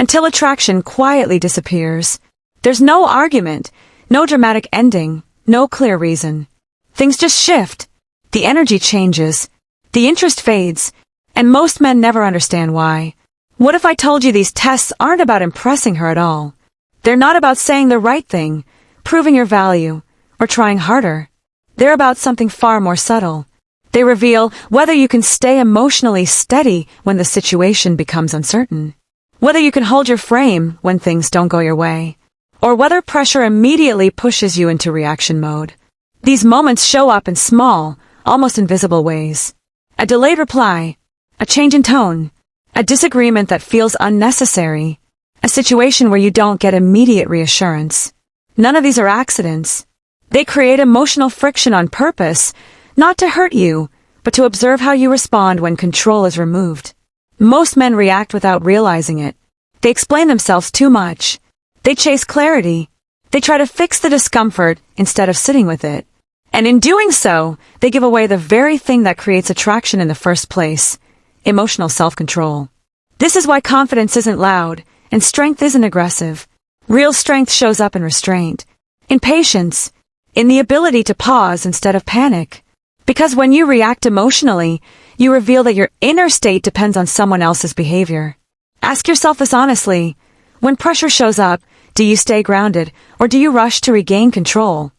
until attraction quietly disappears. There's no argument, no dramatic ending, no clear reason. Things just shift. The energy changes. The interest fades. And most men never understand why. What if I told you these tests aren't about impressing her at all? They're not about saying the right thing, proving your value, or trying harder. They're about something far more subtle. They reveal whether you can stay emotionally steady when the situation becomes uncertain, whether you can hold your frame when things don't go your way, or whether pressure immediately pushes you into reaction mode. These moments show up in small, almost invisible ways. A delayed reply, a change in tone, a disagreement that feels unnecessary, a situation where you don't get immediate reassurance. None of these are accidents. They create emotional friction on purpose, not to hurt you, but to observe how you respond when control is removed. Most men react without realizing it. They explain themselves too much. They chase clarity. They try to fix the discomfort instead of sitting with it. And in doing so, they give away the very thing that creates attraction in the first place: emotional self-control. This is why confidence isn't loud, and strength isn't aggressive. Real strength shows up in restraint, in patience, in the ability to pause instead of panic. Because when you react emotionally, you reveal that your inner state depends on someone else's behavior. Ask yourself this honestly. When pressure shows up, do you stay grounded, or do you rush to regain control?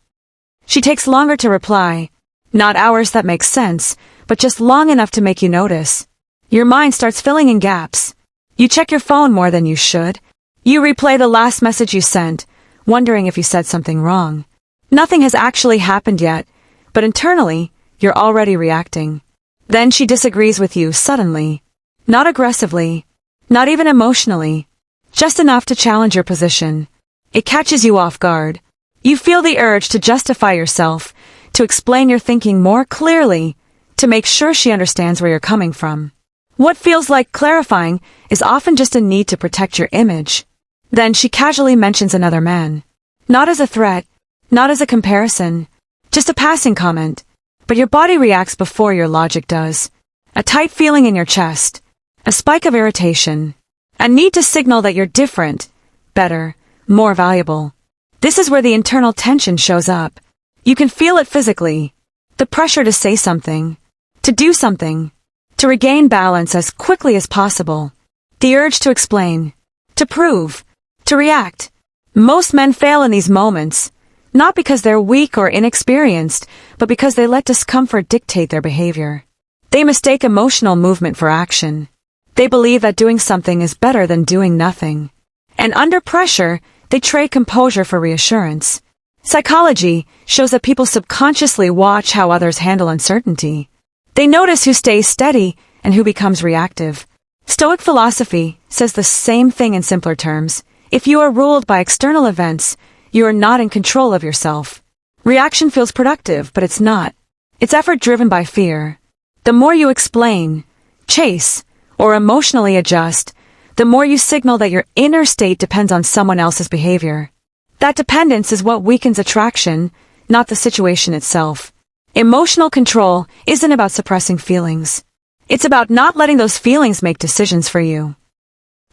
She takes longer to reply. Not hours that make sense, but just long enough to make you notice. Your mind starts filling in gaps. You check your phone more than you should. You replay the last message you sent, wondering if you said something wrong. Nothing has actually happened yet, but internally, you're already reacting. Then she disagrees with you suddenly. Not aggressively, not even emotionally, just enough to challenge your position. It catches you off guard. You feel the urge to justify yourself, to explain your thinking more clearly, to make sure she understands where you're coming from. What feels like clarifying is often just a need to protect your image. Then she casually mentions another man. Not as a threat, not as a comparison, just a passing comment. But your body reacts before your logic does. A tight feeling in your chest, a spike of irritation, a need to signal that you're different, better, more valuable. This is where the internal tension shows up. You can feel it physically. The pressure to say something, to do something, to regain balance as quickly as possible. The urge to explain, to prove, to react. Most men fail in these moments, not because they're weak or inexperienced, but because they let discomfort dictate their behavior. They mistake emotional movement for action. They believe that doing something is better than doing nothing. And under pressure, they trade composure for reassurance. Psychology shows that people subconsciously watch how others handle uncertainty. They notice who stays steady and who becomes reactive. Stoic philosophy says the same thing in simpler terms. If you are ruled by external events, you are not in control of yourself. Reaction feels productive, but it's not. It's effort driven by fear. The more you explain, chase, or emotionally adjust, the more you signal that your inner state depends on someone else's behavior. That dependence is what weakens attraction, not the situation itself. Emotional control isn't about suppressing feelings. It's about not letting those feelings make decisions for you.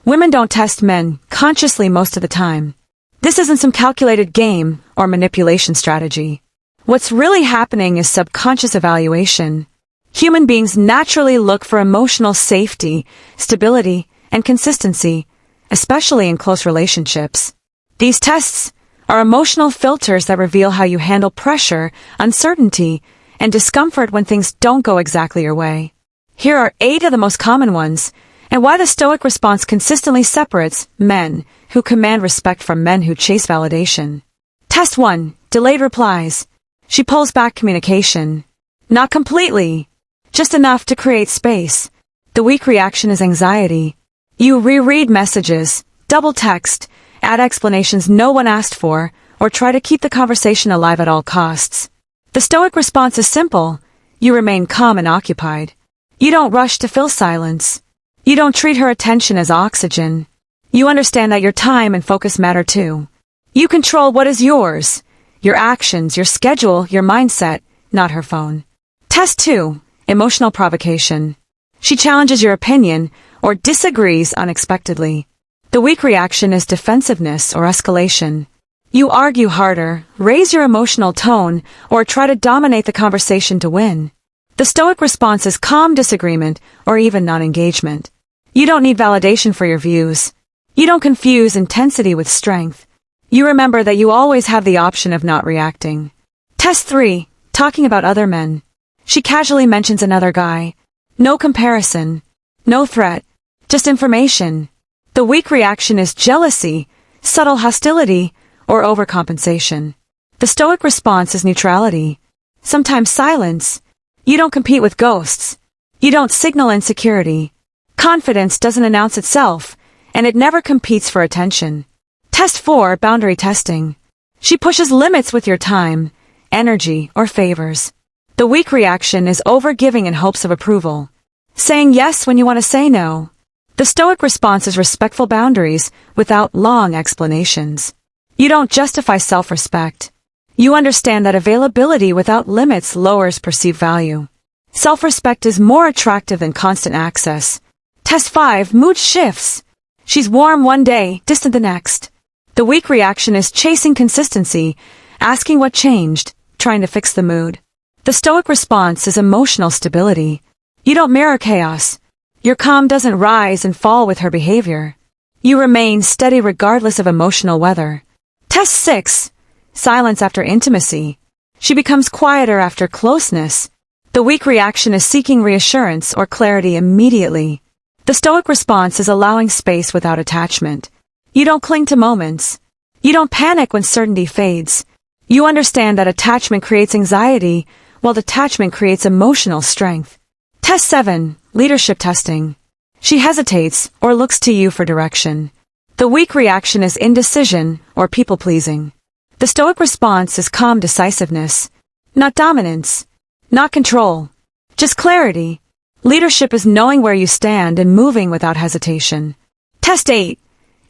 Women don't test men consciously most of the time. This isn't some calculated game or manipulation strategy. What's really happening is subconscious evaluation. Human beings naturally look for emotional safety, stability, and consistency, especially in close relationships. These tests are emotional filters that reveal how you handle pressure, uncertainty, and discomfort when things don't go exactly your way. Here are 8 of the most common ones, and why the Stoic response consistently separates men who command respect from men who chase validation. Test 1. Delayed replies. She pulls back communication. Not completely, just enough to create space. The weak reaction is anxiety. You reread messages, double text, add explanations no one asked for, or try to keep the conversation alive at all costs. The Stoic response is simple. You remain calm and occupied. You don't rush to fill silence. You don't treat her attention as oxygen. You understand that your time and focus matter too. You control what is yours, your actions, your schedule, your mindset, not her phone. Test 2. Emotional provocation. She challenges your opinion or disagrees unexpectedly. The weak reaction is defensiveness or escalation. You argue harder, raise your emotional tone, or try to dominate the conversation to win. The Stoic response is calm disagreement or even non-engagement. You don't need validation for your views. You don't confuse intensity with strength. You remember that you always have the option of not reacting. Test 3. Talking about other men. She casually mentions another guy. No comparison. No threat. Just information. The weak reaction is jealousy, subtle hostility, or overcompensation. The Stoic response is neutrality. Sometimes silence. You don't compete with ghosts. You don't signal insecurity. Confidence doesn't announce itself, and it never competes for attention. Test 4. Boundary testing. She pushes limits with your time, energy, or favors. The weak reaction is overgiving in hopes of approval. Saying yes when you want to say no. The Stoic response is respectful boundaries without long explanations. You don't justify self-respect. You understand that availability without limits lowers perceived value. Self-respect is more attractive than constant access. Test 5. Mood shifts. She's warm one day, distant the next. The weak reaction is chasing consistency, asking what changed, trying to fix the mood. The Stoic response is emotional stability. You don't mirror chaos. Your calm doesn't rise and fall with her behavior. You remain steady regardless of emotional weather. Test 6. Silence after intimacy. She becomes quieter after closeness. The weak reaction is seeking reassurance or clarity immediately. The Stoic response is allowing space without attachment. You don't cling to moments. You don't panic when certainty fades. You understand that attachment creates anxiety, while detachment creates emotional strength. Test 7. Leadership testing. She hesitates or looks to you for direction. The weak reaction is indecision or people-pleasing. The Stoic response is calm decisiveness. Not dominance. Not control. Just clarity. Leadership is knowing where you stand and moving without hesitation. Test 8.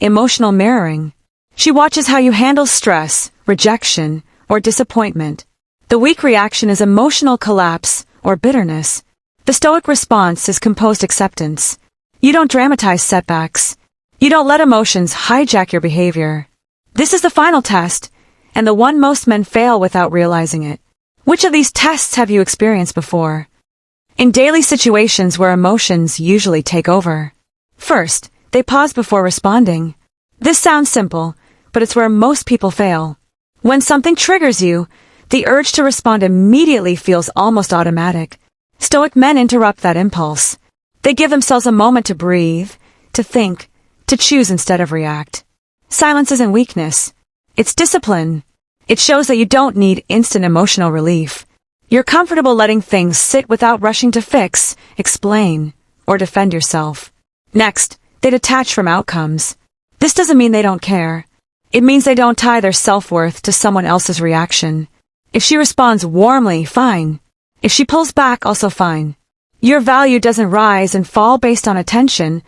Emotional mirroring. She watches how you handle stress, rejection, or disappointment. The weak reaction is emotional collapse or bitterness. The Stoic response is composed acceptance. You don't dramatize setbacks. You don't let emotions hijack your behavior. This is the final test, and the one most men fail without realizing it. Which of these tests have you experienced before? In daily situations where emotions usually take over. First, they pause before responding. This sounds simple, but it's where most people fail. When something triggers you, the urge to respond immediately feels almost automatic. Stoic men interrupt that impulse. They give themselves a moment to breathe, to think, to choose instead of react. Silence isn't weakness. It's discipline. It shows that you don't need instant emotional relief. You're comfortable letting things sit without rushing to fix, explain, or defend yourself. Next, they detach from outcomes. This doesn't mean they don't care. It means they don't tie their self-worth to someone else's reaction. If she responds warmly, fine. If she pulls back, also fine. Your value doesn't rise and fall based on attention,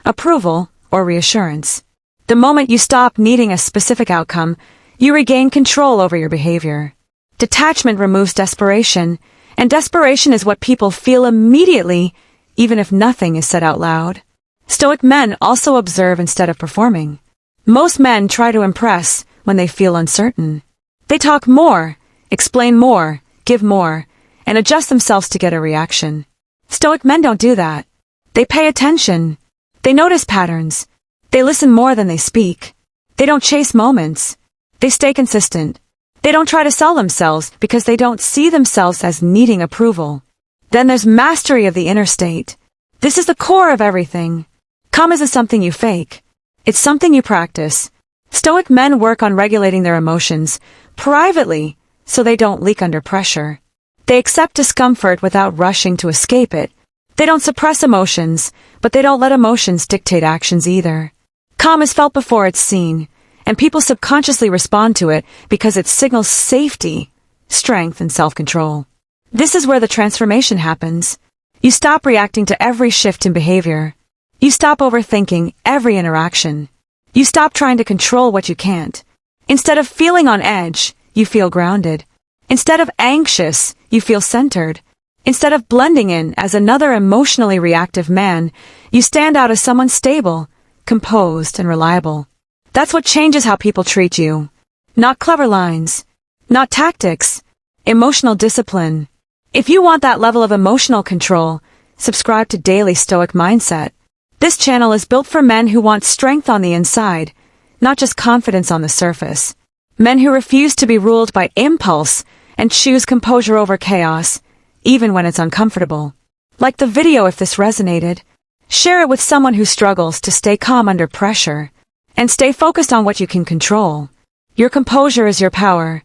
approval, or reassurance. The moment you stop needing a specific outcome, you regain control over your behavior. Detachment removes desperation, and desperation is what people feel immediately, even if nothing is said out loud. Stoic men also observe instead of performing. Most men try to impress when they feel uncertain. They talk more, explain more, give more, and adjust themselves to get a reaction. Stoic men don't do that. They pay attention. They notice patterns. They listen more than they speak. They don't chase moments. They stay consistent. They don't try to sell themselves because they don't see themselves as needing approval. Then there's mastery of the inner state. This is the core of everything. Calm isn't something you fake. It's something you practice. Stoic men work on regulating their emotions privately so they don't leak under pressure. They accept discomfort without rushing to escape it. They don't suppress emotions, but they don't let emotions dictate actions either. Calm is felt before it's seen, and people subconsciously respond to it because it signals safety, strength, and self-control. This is where the transformation happens. You stop reacting to every shift in behavior. You stop overthinking every interaction. You stop trying to control what you can't. Instead of feeling on edge, you feel grounded. Instead of anxious, you feel centered. Instead of blending in as another emotionally reactive man, you stand out as someone stable, composed, and reliable. That's what changes how people treat you. Not clever lines. Not tactics. Emotional discipline. If you want that level of emotional control, subscribe to Daily Stoic Mindset. This channel is built for men who want strength on the inside, not just confidence on the surface. Men who refuse to be ruled by impulse and choose composure over chaos, even when it's uncomfortable. Like the video if this resonated. Share it with someone who struggles to stay calm under pressure. And stay focused on what you can control. Your composure is your power.